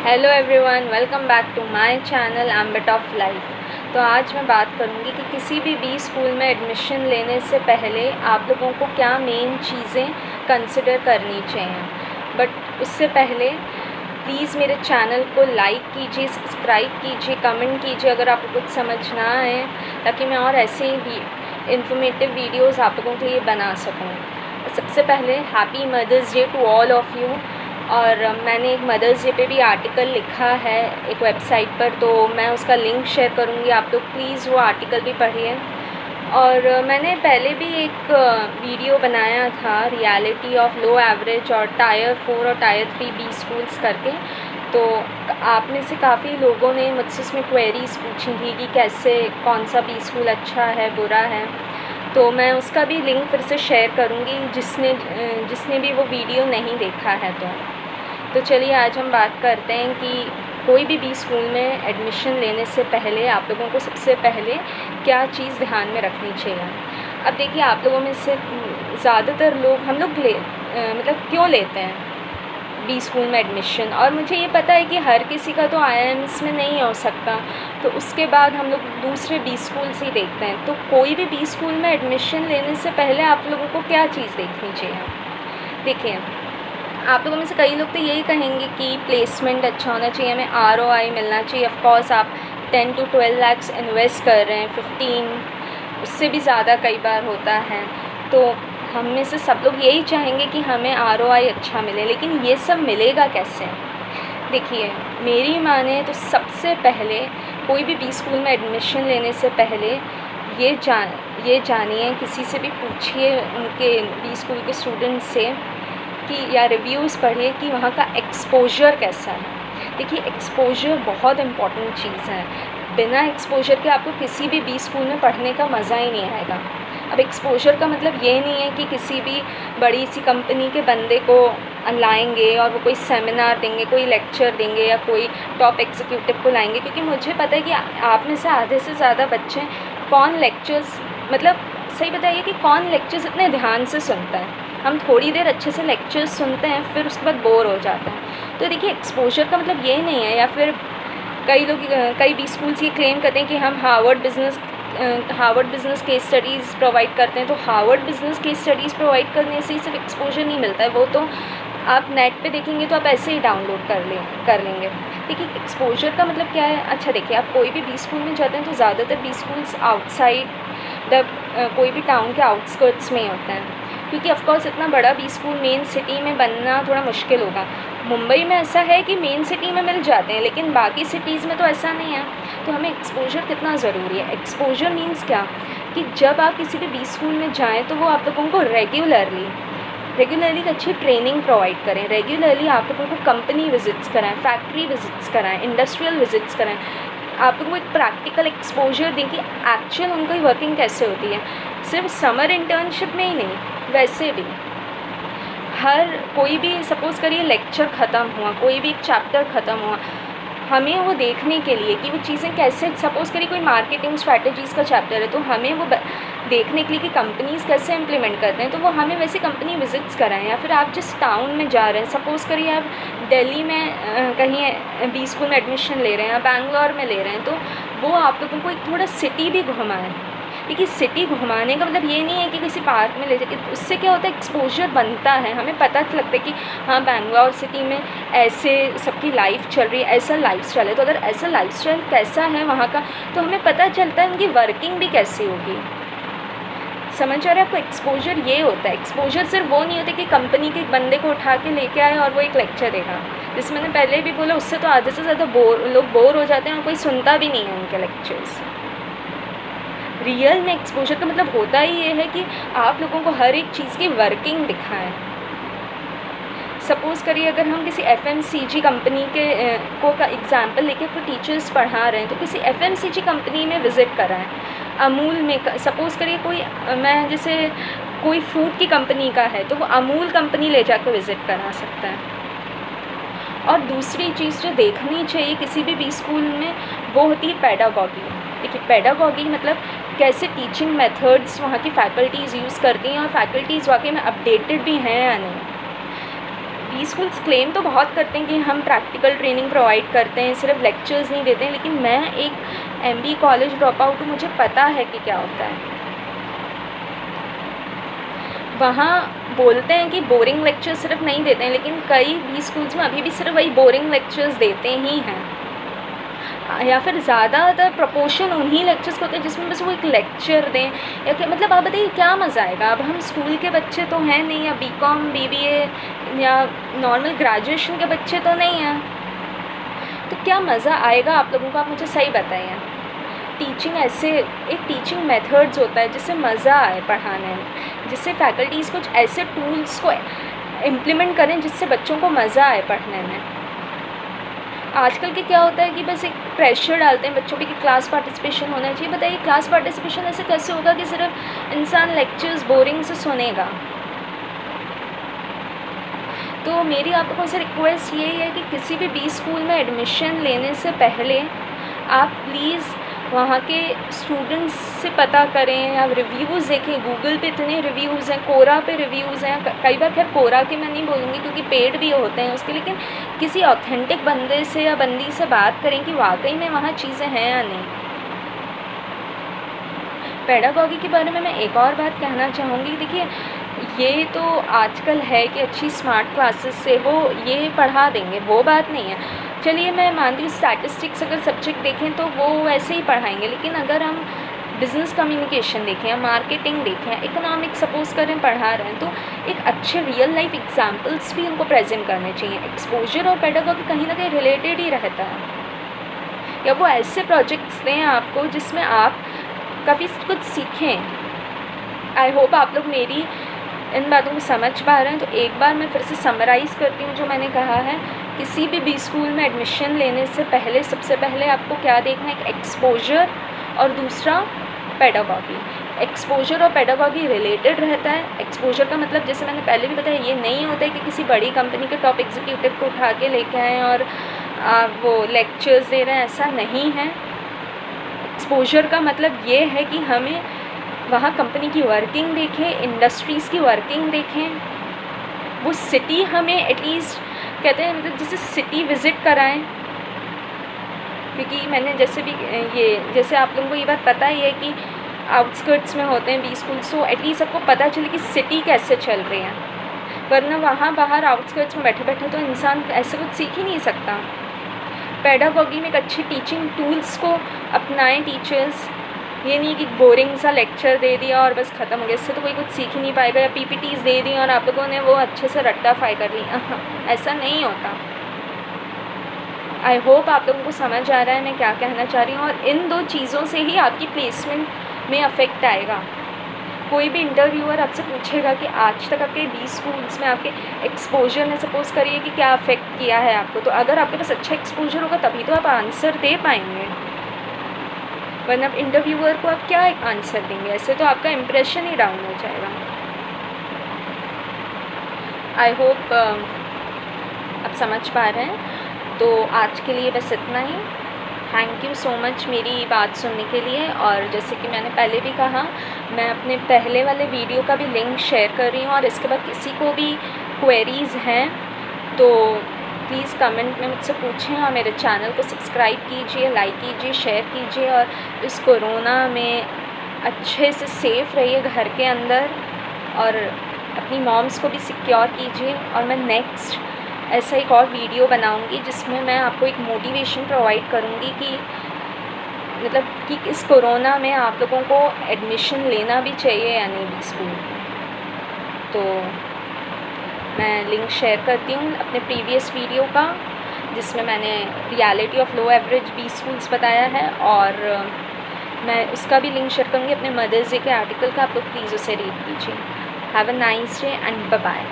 Hello everyone, welcome back to my channel ambit of life. तो आज मैं बात करूंगी कि किसी भी बी स्कूल में एडमिशन लेने से पहले आप लोगों को क्या मेन चीज़ें कंसिडर करनी चाहिए। बट उससे पहले प्लीज़ मेरे चैनल को लाइक कीजिए, सब्सक्राइब कीजिए, कमेंट कीजिए अगर आपको कुछ समझ ना आए, ताकि मैं और ऐसे ही इन्फॉर्मेटिव वीडियोज़ आप लोगों के लिए बना सकूँ। सबसे पहले happy mother's day to all of you. और मैंने एक मदर्स डे पे भी आर्टिकल लिखा है एक वेबसाइट पर, तो मैं उसका लिंक शेयर करूँगी, आप लोग प्लीज़ वो आर्टिकल भी पढ़िए। और मैंने पहले भी एक वीडियो बनाया था रियलिटी ऑफ लो एवरेज और टायर 4 और टायर 3 बी स्कूल्स करके। तो आप में से काफ़ी लोगों ने मुझसे उसमें क्वेरीज़ पूछी थी कि कैसे, कौन सा बी स्कूल अच्छा है, बुरा है। तो मैं उसका भी लिंक फिर से शेयर करूँगी जिसने भी वो वीडियो नहीं देखा है। तो चलिए आज हम बात करते हैं कि कोई भी बी स्कूल में एडमिशन लेने से पहले आप लोगों को सबसे पहले क्या चीज़ ध्यान में रखनी चाहिए। अब देखिए, आप लोगों में से ज़्यादातर लोग मतलब क्यों लेते हैं बी स्कूल में एडमिशन, और मुझे ये पता है कि हर किसी का तो IIMs में नहीं हो सकता, तो उसके बाद हम लोग दूसरे बी स्कूल्स ही देखते हैं। तो कोई भी बी स्कूल में एडमिशन लेने से पहले आप लोगों को क्या चीज़ देखनी चाहिए। देखिए, आप लोगों में से कई लोग तो यही कहेंगे कि प्लेसमेंट अच्छा होना चाहिए, हमें ROI मिलना चाहिए। ऑफ कोर्स आप 10 to 12 लाख इन्वेस्ट कर रहे हैं, 15 उससे भी ज़्यादा कई बार होता है। तो हम में से सब लोग यही चाहेंगे कि हमें ROI अच्छा मिले, लेकिन ये सब मिलेगा कैसे। देखिए, मेरी माने तो सबसे पहले कोई भी बी स्कूल में एडमिशन लेने से पहले ये जानिए, किसी से भी पूछिए उनके बी स्कूल के स्टूडेंट से कि या रिव्यूज़ पढ़िए कि वहाँ का एक्सपोजर कैसा है। देखिए, एक्सपोजर बहुत इम्पॉर्टेंट चीज़ है। बिना एक्सपोजर के आपको किसी भी बी स्कूल में पढ़ने का मज़ा ही नहीं आएगा। अब एक्सपोजर का मतलब ये नहीं है कि किसी भी बड़ी सी कंपनी के बंदे को लाएंगे और वो कोई सेमिनार देंगे, कोई लेक्चर देंगे या कोई टॉप एग्जीक्यूटिव को लाएंगे, क्योंकि मुझे पता है कि आप में से आधे से ज़्यादा बच्चे कौन लेक्चर्स, मतलब सही बताइए कि कौन लेक्चर्स इतने ध्यान से सुनता है। हम थोड़ी देर अच्छे से लेक्चर्स सुनते हैं, फिर उसके बाद बोर हो जाते हैं। तो देखिए, एक्सपोजर का मतलब ये नहीं है, या फिर कई बी स्कूल्स ये क्लेम करते हैं कि हम Harvard business case studies provide करते हैं। तो Harvard business case studies provide करने से सिर्फ एक्सपोजर नहीं मिलता है, वो तो आप नेट पे देखेंगे तो आप ऐसे ही डाउनलोड कर लेंगे। देखिए, एक्सपोजर का मतलब क्या है। अच्छा देखिए, आप कोई भी बी स्कूल में जाते हैं तो ज़्यादातर बी स्कूल्स आउटसाइड कोई भी टाउन के आउटस्कर्ट्स में ही होते हैं, क्योंकि ऑफकोर्स इतना बड़ा बी स्कूल मेन सिटी में बनना थोड़ा मुश्किल होगा। मुंबई में ऐसा है कि मेन सिटी में मिल जाते हैं, लेकिन बाकी सिटीज़ में तो ऐसा नहीं है। तो हमें एक्सपोजर कितना ज़रूरी है। एक्सपोजर मीन्स क्या, कि जब आप किसी भी बी स्कूल में जाएँ तो वो आप लोगों को रेगुलरली एक अच्छी ट्रेनिंग प्रोवाइड करें। रेगुलरली आप लोगों को कंपनी विज़िट्स कराएं, फैक्ट्री विज़िट्स कराएं, इंडस्ट्रियल विज़िट्स कराएं। आप लोगों को एक प्रैक्टिकल एक्सपोजर दें कि एक्चुअल उनकी वर्किंग कैसे होती है। सिर्फ समर इंटर्नशिप में ही नहीं, वैसे भी कोई भी सपोज़ करिए लेक्चर ख़त्म हुआ, कोई भी एक चैप्टर ख़त्म हुआ, हमें वो देखने के लिए कि वो चीज़ें कैसे, सपोज़ करिए कोई मार्केटिंग स्ट्रैटेजीज़ का चैप्टर है, तो हमें वो देखने के लिए कि कंपनीज़ कैसे इम्प्लीमेंट करते हैं, तो वो हमें वैसे कंपनी विज़िट्स कराएं। या फिर आप जिस टाउन में जा रहे हैं, सपोज़ करिए आप दिल्ली में कहीं बी स्कूल में एडमिशन ले रहे हैं या बैंगलोर में ले रहे हैं, तो वो आप लोगों को एक थोड़ा सिटी भी घुमाएं। देखिए, सिटी घुमाने का मतलब ये नहीं है कि किसी पार्क में ले जाके, उससे क्या होता है, एक्सपोजर बनता है, हमें पता लगता है कि हाँ, बैंगलोर सिटी में ऐसे सबकी लाइफ चल रही है, ऐसा लाइफस्टाइल है। तो अगर ऐसा लाइफस्टाइल कैसा है वहाँ का, तो हमें पता चलता है उनकी वर्किंग भी कैसी होगी। समझ आ रहा है आपको। एक्सपोजर ये होता है। एक्सपोजर सिर्फ वो नहीं होता कि कंपनी के बंदे को उठा के लेके आए और वो एक लेक्चर देगा, जैसे मैंने पहले भी बोला, उससे तो आधे से ज़्यादा लोग बोर हो जाते हैं और कोई सुनता भी नहीं है उनके लेक्चर्स। रियल में एक्सपोजर का मतलब होता ही ये है कि आप लोगों को हर एक चीज़ की वर्किंग दिखाएं। सपोज़ करिए अगर हम किसी FMCG कंपनी का एग्ज़ाम्पल लेके कोई टीचर्स पढ़ा रहे हैं, तो किसी FMCG कंपनी में विज़िट कराएं। अमूल में सपोज़ करिए जैसे कोई फूड की कंपनी का है, तो वो अमूल कंपनी ले जाकर विज़िट करा सकता है। और दूसरी चीज़ जो देखनी चाहिए किसी भी बी स्कूल में, वो होती है पेडागॉगी। देखिए, पेडागॉगी मतलब कैसे टीचिंग मेथड्स वहाँ की फैकल्टीज़ यूज़ करती हैं, और फैकल्टीज़ वाकई में अपडेटेड भी हैं या नहीं। बी स्कूल्स क्लेम तो बहुत करते हैं कि हम प्रैक्टिकल ट्रेनिंग प्रोवाइड करते हैं, सिर्फ लेक्चर्स नहीं देते हैं, लेकिन मैं एक एमबीए कॉलेज ड्रॉप आउट हूँ, मुझे पता है कि क्या होता है। वहाँ बोलते हैं कि बोरिंग लेक्चर्स सिर्फ नहीं देते हैं, लेकिन कई बी स्कूल्स में अभी भी सिर्फ वही बोरिंग लेक्चर्स देते ही हैं, या फिर ज़्यादातर प्रपोर्शन उन्हीं लेक्चर्स को होते हैं जिसमें बस वो एक लेक्चर दें, या कि मतलब आप बताइए क्या मज़ा आएगा। अब हम स्कूल के बच्चे तो हैं नहीं, या बीकॉम बीबीए या नॉर्मल ग्रेजुएशन के बच्चे तो नहीं हैं, तो क्या मज़ा आएगा आप लोगों को, आप मुझे सही बताइए। टीचिंग ऐसे एक टीचिंग मेथड्स होता है जिससे मज़ा आए पढ़ाने में, जिससे फैकल्टीज़ कुछ ऐसे टूल्स को इम्प्लीमेंट करें जिससे बच्चों को मज़ा आए पढ़ने में। आजकल के क्या होता है कि बस एक प्रेशर डालते हैं बच्चों पे कि क्लास पार्टिसिपेशन होना चाहिए। बताइए क्लास पार्टिसिपेशन ऐसे कैसे होगा कि सिर्फ इंसान लेक्चर्स बोरिंग से सुनेगा। तो मेरी आप लोगों से रिक्वेस्ट यही है कि किसी भी बी स्कूल में एडमिशन लेने से पहले आप प्लीज़ वहाँ के स्टूडेंट्स से पता करें, या रिव्यूज़ देखें। गूगल पे इतने रिव्यूज़ हैं, कोरा पे रिव्यूज़ हैं, कई बार खैर कोरा के मैं नहीं बोलूँगी क्योंकि पेड भी होते हैं उसके, लेकिन किसी ऑथेंटिक बंदे से या बंदी से बात करें कि वाकई में वहाँ चीज़ें हैं या नहीं। पेडागॉजी के बारे में मैं एक और बात कहना चाहूँगी। देखिए ये तो आजकल है कि अच्छी स्मार्ट क्लासेस से वो ये पढ़ा देंगे, वो बात नहीं है। चलिए मैं मानती हूँ स्टैटिस्टिक्स अगर सब्जेक्ट देखें तो वो वैसे ही पढ़ाएंगे, लेकिन अगर हम बिज़नेस कम्युनिकेशन देखें या मार्केटिंग देखें, इकोनॉमिक्स सपोज़ करें पढ़ा रहे हैं, तो एक अच्छे रियल लाइफ एग्जांपल्स भी उनको प्रेजेंट करने चाहिए। एक्सपोजर और पेडागॉजी कहीं ना कहीं रिलेटेड ही रहता है, या वो ऐसे प्रोजेक्ट्स दें आपको जिसमें आप काफ़ी कुछ सीखें। आई होप आप लोग मेरी इन बातों को समझ पा रहे हैं। तो एक बार मैं फिर से समराइज़ करती हूँ जो मैंने कहा है। किसी भी बी स्कूल में एडमिशन लेने से पहले सबसे पहले आपको क्या देखना है, एक एक्सपोजर और दूसरा पेडागॉजी। एक्सपोजर और पेडागॉजी रिलेटेड रहता है। एक्सपोजर का मतलब जैसे मैंने पहले भी बताया, ये नहीं होता है कि किसी बड़ी कंपनी के टॉप एग्जीक्यूटिव को उठा के लेके आएँ और वो लेक्चर्स दे रहे हैं, ऐसा नहीं है। एक्सपोजर का मतलब ये है कि हमें वहाँ कंपनी की वर्किंग देखें, इंडस्ट्रीज़ की वर्किंग देखें, वो सिटी हमें एटलीस्ट कहते हैं मतलब जैसे सिटी विज़िट कराएं। क्योंकि मैंने जैसे आप लोगों को ये बात पता ही है कि आउटस्कर्ट्स में होते हैं बी स्कूल, सो एटलीस्ट सबको पता चले कि सिटी कैसे चल रही है, वरना वहाँ बाहर आउटस्कर्ट्स में बैठे बैठे तो इंसान ऐसे कुछ सीख ही नहीं सकता। पेडागॉजी में एक अच्छे टीचिंग टूल्स को अपनाएं टीचर्स। ये नहीं कि बोरिंग सा लेक्चर दे दिया और बस ख़त्म हो गया, इससे तो कोई कुछ सीख ही नहीं पाएगा, या पीपीटीज दे दी और आप लोगों ने वो अच्छे से रट्टाफाई कर लिया। ऐसा नहीं होता। आई होप आप लोगों को समझ आ रहा है मैं क्या कहना चाह रही हूँ, और इन दो चीज़ों से ही आपकी प्लेसमेंट में अफेक्ट आएगा। कोई भी इंटरव्यूअर आपसे पूछेगा कि आज तक आपके बी स्कूल्स में आपके एक्सपोजर ने सपोज़ करिए कि क्या अफेक्ट किया है आपको, तो अगर आपके पास अच्छा एक्सपोजर होगा तभी तो आप आंसर दे पाएंगे, वरना इंटरव्यूअर को आप क्या आंसर देंगे, ऐसे तो आपका इम्प्रेशन ही डाउन हो जाएगा। आई होप आप समझ पा रहे हैं। तो आज के लिए बस इतना ही। थैंक यू सो मच मेरी बात सुनने के लिए। और जैसे कि मैंने पहले भी कहा, मैं अपने पहले वाले वीडियो का भी लिंक शेयर कर रही हूँ, और इसके बाद किसी को भी क्वेरीज़ हैं तो प्लीज़ कमेंट में मुझसे पूछें, और मेरे चैनल को सब्सक्राइब कीजिए, लाइक कीजिए, शेयर कीजिए, और इस कोरोना में अच्छे से सेफ़ रहिए घर के अंदर, और अपनी मॉम्स को भी सिक्योर कीजिए। और मैं नेक्स्ट ऐसा एक और वीडियो बनाऊंगी जिसमें मैं आपको एक मोटिवेशन प्रोवाइड करूंगी कि मतलब कि इस कोरोना में आप लोगों को एडमिशन लेना भी चाहिए या नहीं बी स्कूल में। तो मैं लिंक शेयर करती हूँ अपने प्रीवियस वीडियो का, जिसमें मैंने reality of low average B schools बताया है, और मैं उसका भी लिंक शेयर करूँगी अपने मदर्स डे के आर्टिकल का। आप लोग प्लीज़ उसे रीड कीजिए। Have a nice day and bye bye.